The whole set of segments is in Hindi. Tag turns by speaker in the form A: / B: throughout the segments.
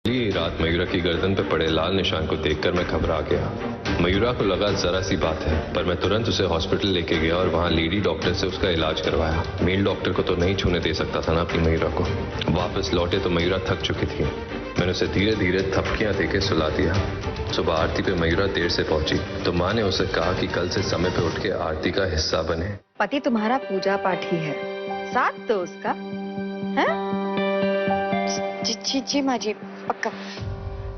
A: रात मयूरा की गर्दन पर पड़े लाल निशान को देखकर मैं घबरा गया। मयूरा को लगा जरा सी बात है, पर मैं तुरंत उसे हॉस्पिटल लेके गया और वहां लेडी डॉक्टर से उसका इलाज करवाया। मेल डॉक्टर को तो नहीं छूने दे सकता था ना अपनी मयूरा को। वापस लौटे तो मयूरा थक चुकी थी। मैंने उसे धीरे धीरे थपकियां देके सुला दिया। सुबह आरती पे मयूरा देर से पहुंची तो माँ ने उसे कहा कि कल से समय पे उठ के आरती का हिस्सा बने।
B: पति तुम्हारा पूजा पाठी है, साथ तो उसका है? जी माँ जी, पक्का।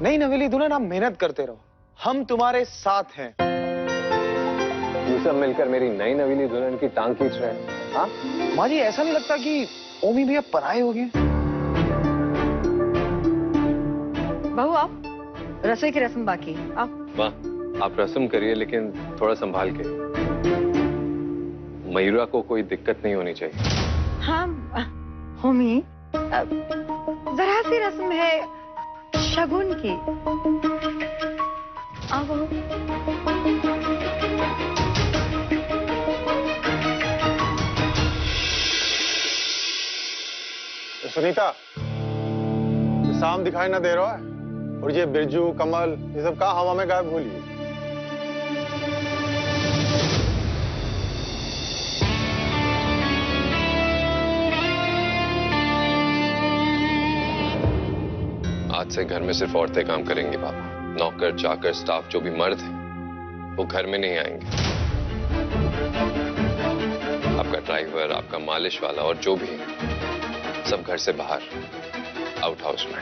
C: नहीं नवेली दुल्हन, आप मेहनत करते रहो, हम तुम्हारे साथ हैं।
A: ये सब मिलकर मेरी नई नवीली दुल्हन की टांग खींच रहे हैं। हाँ
C: माँ जी, ऐसा नहीं लगता कि ओमी भैया पराये हो गए?
B: बहू आप, रसोई की रस्म बाकी है।
A: माँ आप रस्म करिए, लेकिन थोड़ा संभाल के। मयूरा को कोई दिक्कत नहीं होनी चाहिए।
B: हाँ होमी, जरा सी रस्म है शगुन की। आओ बहू।
D: सुनीता, शाम दिखाई ना दे रहा है और ये बिरजू कमल ये सब कहाँ हवा में गायब हो लिए?
A: आज से घर में सिर्फ औरतें काम करेंगी पापा। नौकर चाकर स्टाफ जो भी मर्द हैं वो घर में नहीं आएंगे। आपका ड्राइवर, आपका मालिश वाला और जो भी है सब घर से बाहर, आउट हाउस में।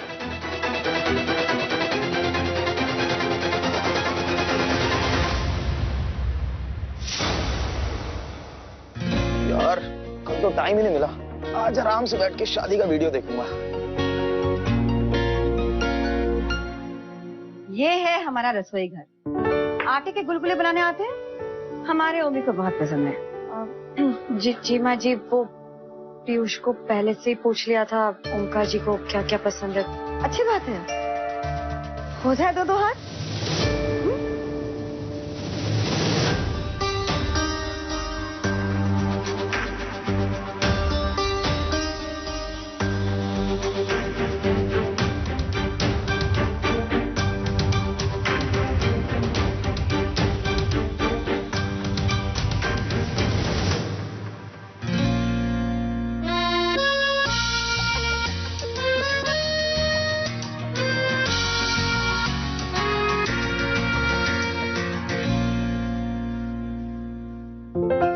C: यार कल तो टाइम ही नहीं मिला, आज आराम से बैठ के शादी का वीडियो देखूंगा।
B: ये है हमारा रसोई घर। आटे के गुलगुले बनाने आते हैं, हमारे ओमी को बहुत पसंद है। जी माँ जी, वो पीयूष को पहले से ही पूछ लिया था ओमकार जी को क्या क्या पसंद है। अच्छी बात है, हो जाए दो हाथ।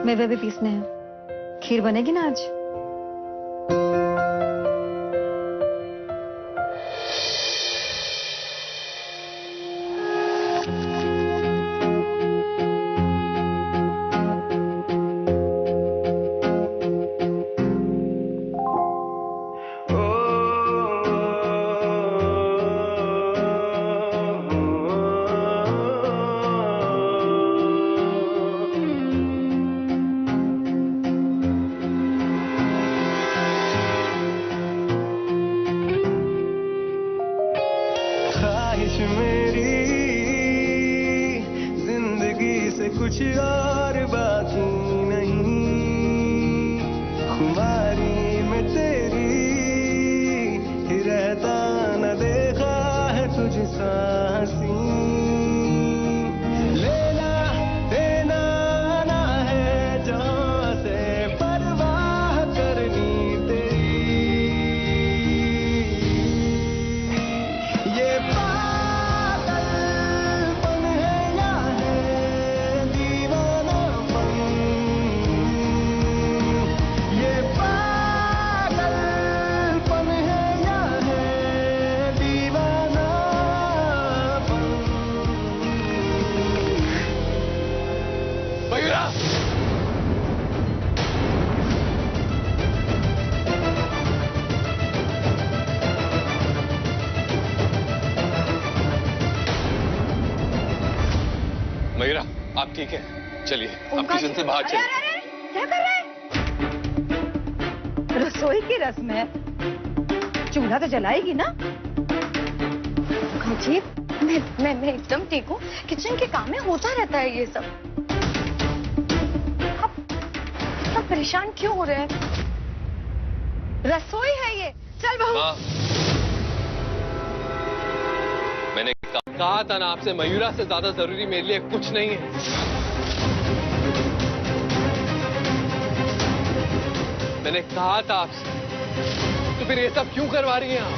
B: मेवे भी पीसने हैं। खीर बनेगी ना आज?
E: मेरी जिंदगी से कुछ और बाकी नहीं, खुमारी में तेरी ही रहता न देखा है तुझ सासी। लेना देना ना है जहाँ से परवाह करनी तेरी। ये
A: मयूरा आप ठीक है? चलिए आप किचन से बाहर चलिए।
B: अरे, क्या कर रहे हैं? रसोई की रस्म है, चूल्हा तो जलाएगी ना? जी मैं एकदम ठीक हूँ। किचन के काम में होता रहता है ये सब। आप परेशान क्यों हो रहे हैं? रसोई है ये। चल बहू।
A: कहा था ना आपसे, मयूरा से ज्यादा जरूरी मेरे लिए कुछ नहीं है। मैंने कहा था आपसे, तो फिर ये सब क्यों करवा रही हैं आप?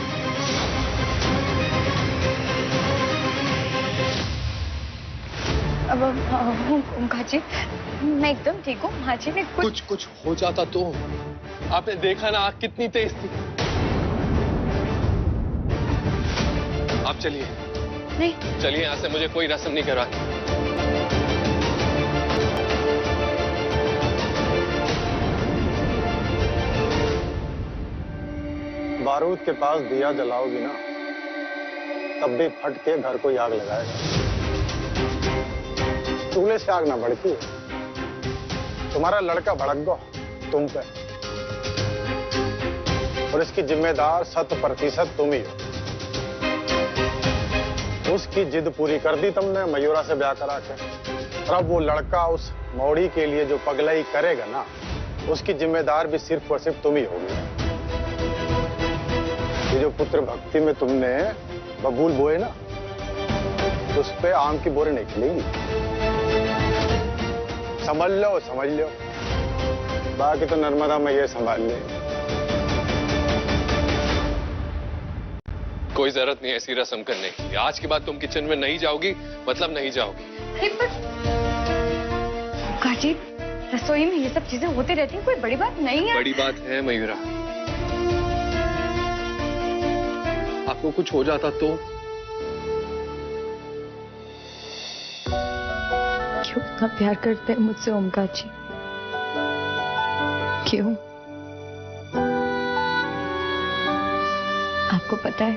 B: अब ओमकार जी, मैं एकदम ठीक हूँ। माँ जी ने
A: कुछ हो जाता तो? आपने देखा ना आग कितनी तेज थी। आप चलिए।
B: नहीं,
A: चलिए यहाँ से, मुझे कोई रस्म नहीं करवानी।
D: बारूद के पास दिया जलाओगी ना, तब भी फट के घर को आग लगाएगा। चूल्हे से आग ना भड़की। तुम्हारा लड़का भड़क गो तुम पे, और इसकी जिम्मेदार 100% तुम ही हो। उसकी जिद पूरी कर दी तुमने मयूरा से ब्याह करा के, और अब वो लड़का उस मौड़ी के लिए जो पगलाई करेगा ना, उसकी जिम्मेदार भी सिर्फ और सिर्फ तुम ही होगी। ये जो पुत्र भक्ति में तुमने बबूल बोए ना, उस पे आम की बोरे नहीं खिलेगी। समझ लो। बाकी तो नर्मदा में ये संभाल ले।
A: कोई जरूरत नहीं ऐसी रस्म करने की। आज के बाद तुम किचन में नहीं जाओगी, मतलब नहीं जाओगी।
B: अरे पर ओमकार जी, रसोई में ये सब चीजें होती रहती हैं, कोई बड़ी बात नहीं है।
A: बड़ी बात है मयूरा। आपको कुछ हो जाता तो?
B: क्यों इतना प्यार करते हैं मुझसे ओमकार जी? क्यों? आपको पता है,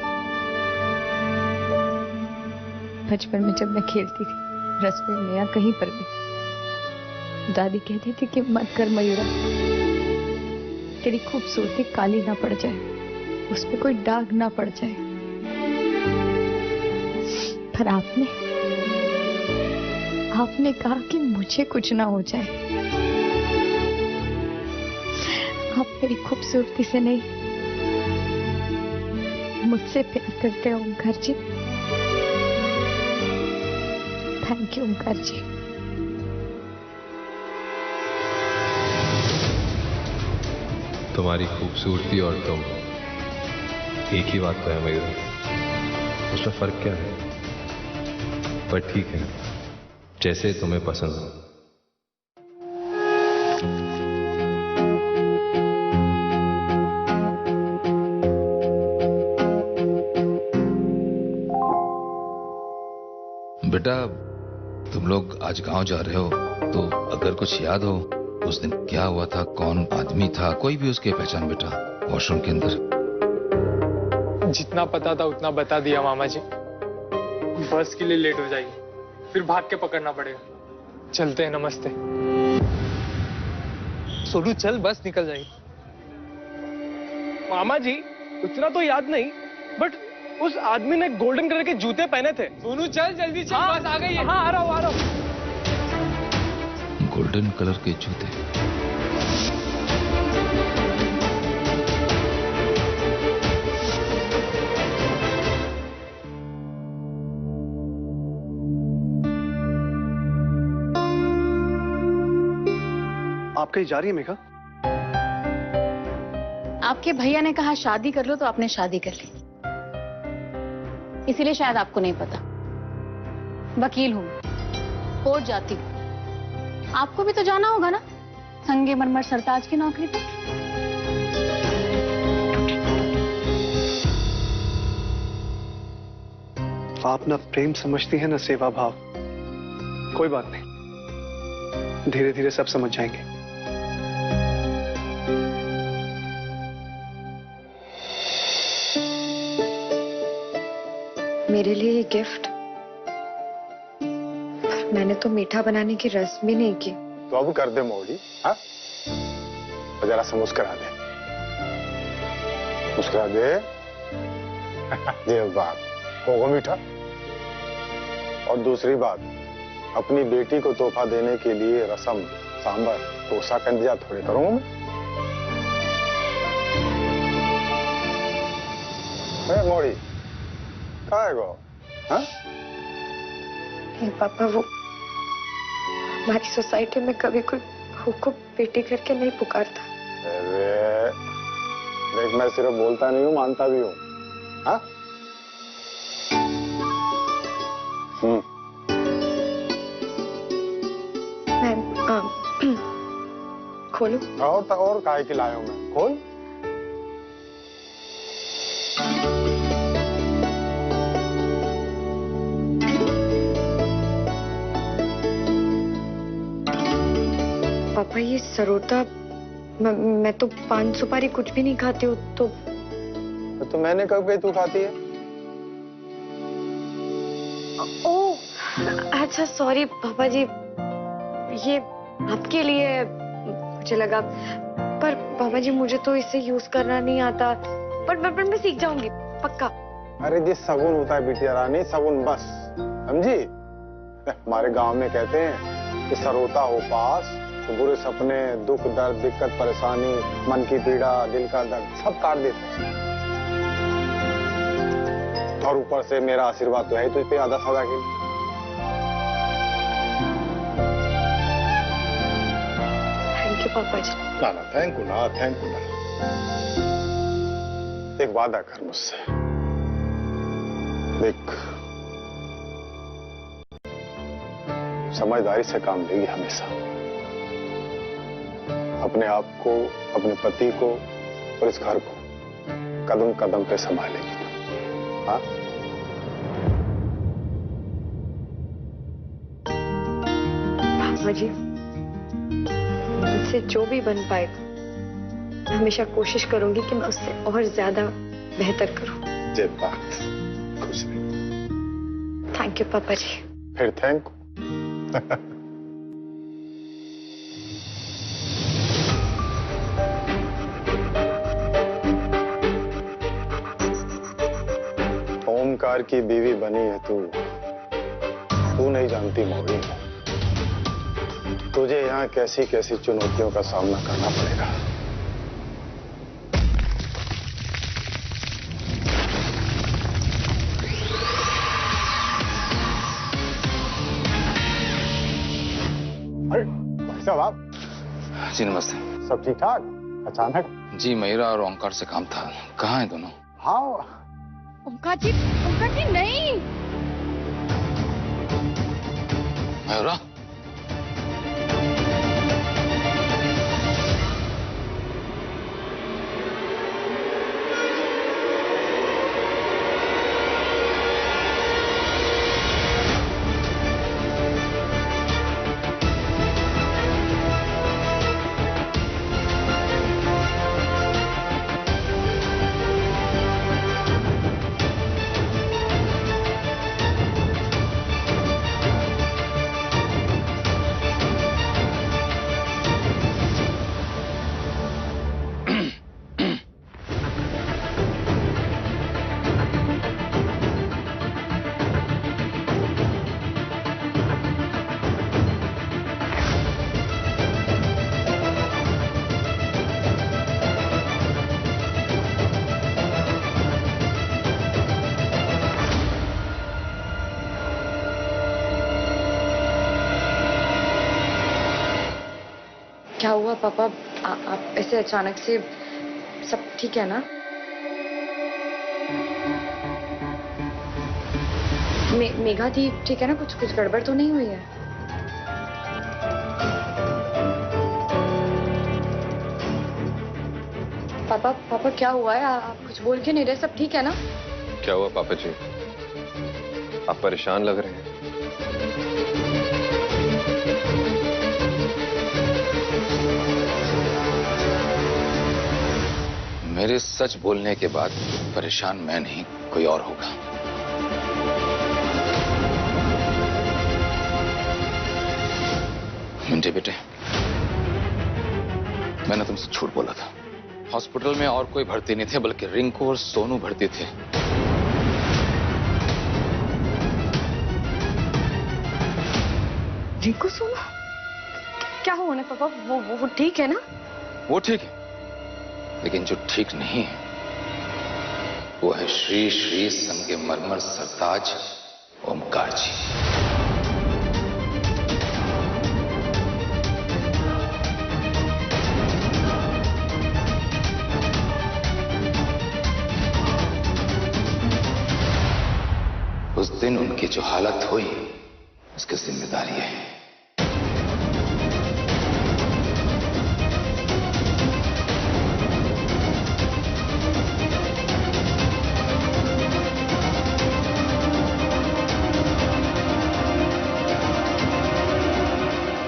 B: बचपन में जब मैं खेलती थी रस्ते में या कहीं पर भी, दादी कहती थी कि मत कर मयूरा, तेरी खूबसूरती काली ना पड़ जाए, उस पे कोई दाग ना पड़ जाए। पर आपने कहा कि मुझे कुछ ना हो जाए। आप मेरी खूबसूरती से नहीं, मुझसे प्यार करते हो ओमकार जी। थैंक यू ओमकार जी।
A: तुम्हारी खूबसूरती और तुम एक ही बात तो है मयूरा, उसमें फर्क क्या है? पर ठीक है, जैसे तुम्हें पसंद हो।
F: बेटा, तुम लोग आज गांव जा रहे हो, तो अगर कुछ याद हो उस दिन क्या हुआ था, कौन आदमी था, कोई भी उसकी पहचान बेटा, वॉशरूम के अंदर।
G: जितना पता था उतना बता दिया मामा जी। बस के लिए लेट हो जाएगी, फिर भाग के पकड़ना पड़ेगा। चलते हैं, नमस्ते। सोनू चल, बस निकल जाएगी। मामा जी उतना तो याद नहीं, बट उस आदमी ने गोल्डन कलर के जूते पहने थे। सोनू चल, जल्दी चल। बस आ गई है। हाँ, आ रहा हूँ।
F: गोल्डन कलर के जूते।
H: आप कहीं जा रही है मेघा?
I: आपके भैया ने कहा शादी कर लो, तो आपने शादी कर ली। इसीलिए शायद आपको नहीं पता, वकील हूं, कोर्ट जाती हूं। आपको भी तो जाना होगा ना संगमरमर सरताज की नौकरी पे।
H: आप ना प्रेम समझती है ना सेवा भाव। कोई बात नहीं, धीरे धीरे सब समझ जाएंगे।
B: मेरे लिए ये गिफ्ट, मैंने तो मीठा बनाने की रस्म भी नहीं की।
D: तो अब कर दे मौली। हाँ, तो जरा सा मुस्कुरा दे, मुस्कुरा दे। ये बात होगा मीठा। और दूसरी बात, अपनी बेटी को तोहफा देने के लिए रसम, सांबर, डोसा का इंतजार थोड़ी करूंगा मैं। मौली कहाँ है गो? हाँ?
B: नहीं पापा, वो हमारी सोसाइटी में कभी कोई बहू को बेटी करके नहीं पुकारता।
D: अरे देख, मैं सिर्फ बोलता नहीं हूँ, मानता भी हूँ। हाँ?
B: मैं खोलूं?
D: और काहे की लाया हूँ मैं? खोल।
B: पापा ये सरोता, मैं तो पान सुपारी कुछ भी नहीं खाती हूँ। तो
D: मैंने कब कही तू खाती है?
B: ओह अच्छा, सॉरी पापा जी, ये आपके लिए मुझे लगा। पर पापा जी मुझे तो इसे यूज करना नहीं आता, पर मैं सीख जाऊंगी पक्का।
D: अरे जी, सगुन होता है बिटिया रानी, सगुन बस, समझी? हमारे गांव में कहते हैं कि सरोता हो पास तो बुरे सपने, दुख दर्द, दिक्कत परेशानी, मन की पीड़ा, दिल का दर्द सब काट देते हैं। और ऊपर से मेरा आशीर्वाद तो है तुझ पे आधा सदा के लिए।
B: थैंक यू पापा जी।
D: ना थैंक यू ना, थैंक यू ना। एक वादा कर मुझसे, देख समझदारी से काम लेगी हमेशा। अपने आप को, अपने पति को और इस घर को कदम कदम पे संभालेगी तू। हाँ?
B: पापा जी, मुझसे जो भी बन पाएगा हमेशा कोशिश करूंगी कि मैं उससे और ज्यादा बेहतर करूं।
D: जय बात, खुश रहे।
B: थैंक यू पापा जी।
D: फिर थैंक यू। ओमकार की बीवी बनी है तू नहीं जानती मौरी, तुझे यहाँ कैसी कैसी चुनौतियों का सामना करना पड़ेगा। अरे भाई साहब, आप?
F: जी नमस्ते।
D: सब ठीक ठाक? अचानक?
F: जी मयूरा और ओंकार से काम था। कहाँ है दोनों?
D: हाँ।
I: ओंकार जी नहीं।
F: मयूरा,
B: क्या हुआ पापा? आप ऐसे अचानक से, सब ठीक है ना? मेघा थी ठीक है ना? कुछ गड़बड़ तो नहीं हुई है? पापा क्या हुआ है? आप कुछ बोल के नहीं रहे, सब ठीक है ना?
A: क्या हुआ पापा जी? आप परेशान लग रहे हैं।
F: मेरे सच बोलने के बाद परेशान मैं नहीं, कोई और होगा। मिंटे बेटे, मैंने तुमसे झूठ बोला था। हॉस्पिटल में और कोई भर्ती नहीं थे, बल्कि रिंकू और सोनू भर्ती थे।
B: रिंकू सोनू? क्या हुआ ना पापा? वो ठीक है ना?
F: वो ठीक है, लेकिन जो ठीक नहीं है वो है श्री श्री संगमरमर सरताज ओमकार जी। उस दिन उनकी जो हालत हुई उसकी जिम्मेदारी है।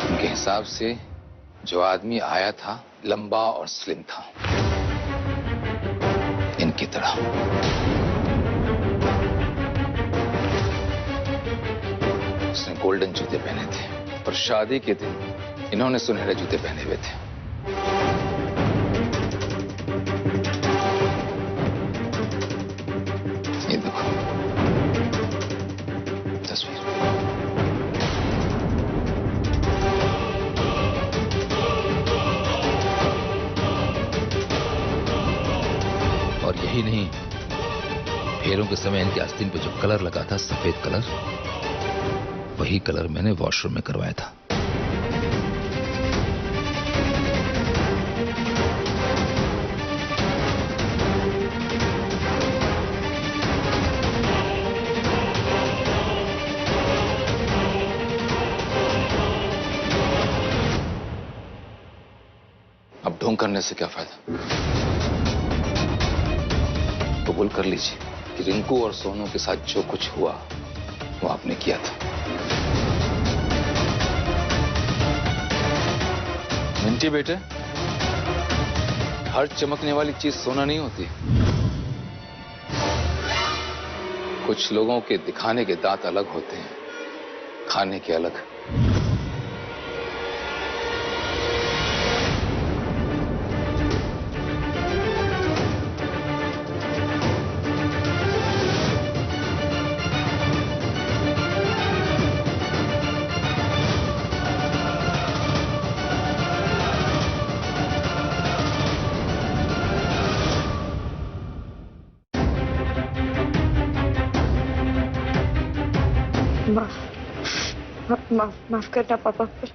F: उनके हिसाब से जो आदमी आया था लंबा और स्लिम था, इनकी तरह। उसने गोल्डन जूते पहने थे और शादी के दिन इन्होंने सुनहरे जूते पहने हुए थे। ये देखो तस्वीर। और यही नहीं, फेरों के समय इनके आस्तीन पे जो कलर लगा था, सफेद कलर, वही कलर मैंने वॉशरूम में करवाया था। अब ढोंग करने से क्या फायदा? कबूल कर लीजिए कि रिंकू और सोनू के साथ जो कुछ हुआ वो आपने किया था। मिंटी बेटे, हर चमकने वाली चीज सोना नहीं होती। कुछ लोगों के दिखाने के दांत अलग होते हैं, खाने के अलग।
B: माफ करना पापा, पर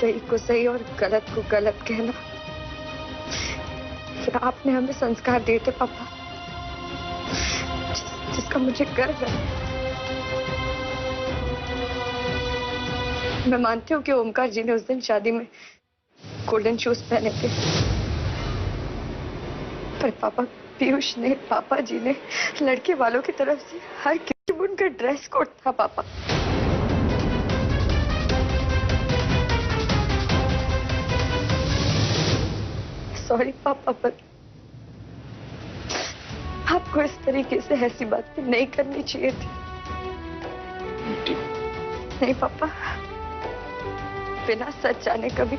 B: सही को सही और गलत को गलत कहना, फिर आपने हमें संस्कार दिए थे पापा, जिसका मुझे गर्व है। मैं मानती हूँ कि ओमकार जी ने उस दिन शादी में गोल्डन शूज पहने थे, पर पापा पीयूष ने, पापा जी ने लड़के वालों की तरफ से हर किसी उनका ड्रेस कोड था पापा। सॉरी पापा, पर आपको इस तरीके से ऐसी बातें नहीं करनी चाहिए थी। नहीं पापा, बिना सच जाने कभी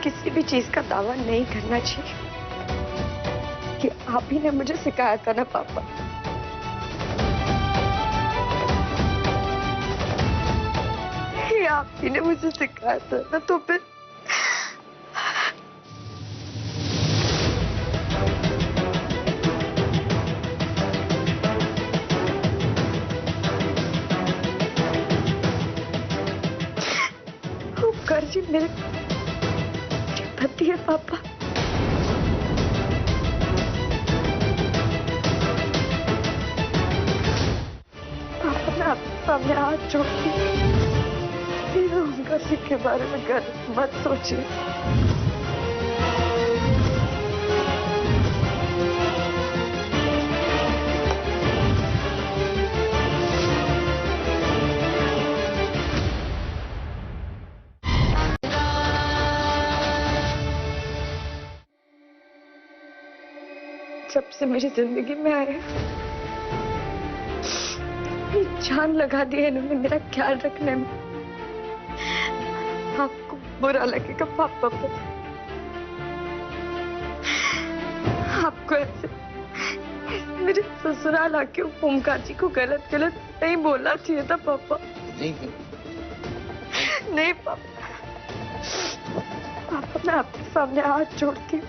B: किसी भी चीज का दावा नहीं करना चाहिए। कि आप ही ने मुझे सिखाया था ना पापा। ये आप ही ने मुझे सिखाया था ना, तो फिर ओमकार जी मेरे पति है पापा। सामने हाथ जोड़ती, ओमकार जी के बारे में गलत मत सोचिए। जब से मेरी जिंदगी में आए, जान लगा दी है इन्होंने मेरा ख्याल रखने में। आपको बुरा लगेगा पापा, पर आपको ऐसे मेरे ससुराल आके ओमकार जी को गलत गलत नहीं बोलना चाहिए था पापा। नहीं पापा, पापा मैं आपके सामने हाथ जोड़ती हूँ।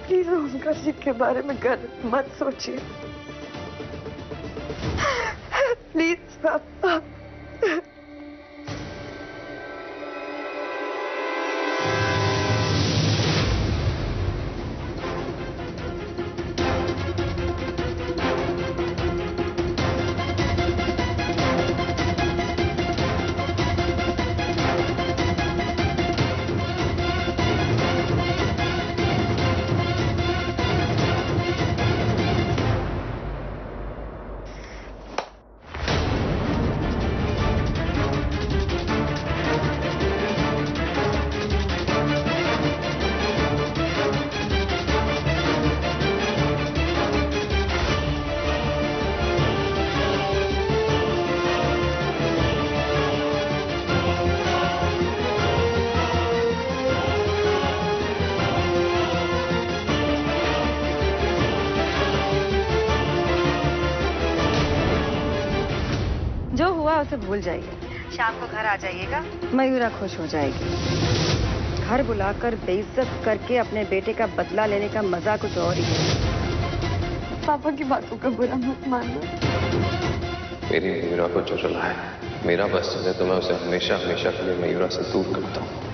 B: प्लीज ओमकार जी के बारे में गलत मत सोचिए प्लीज पापा। जो हुआ उसे भूल जाइए। शाम को घर आ जाइएगा, मयूरा खुश हो जाएगी। घर बुलाकर बेइज्जत करके अपने बेटे का बदला लेने का मजा कुछ और ही है। पापा की बातों का बुरा मत मानना।
A: मेरी मयूरा को जो चला है, मेरा बस चले तो मैं उसे हमेशा हमेशा के लिए मयूरा से दूर करता हूँ।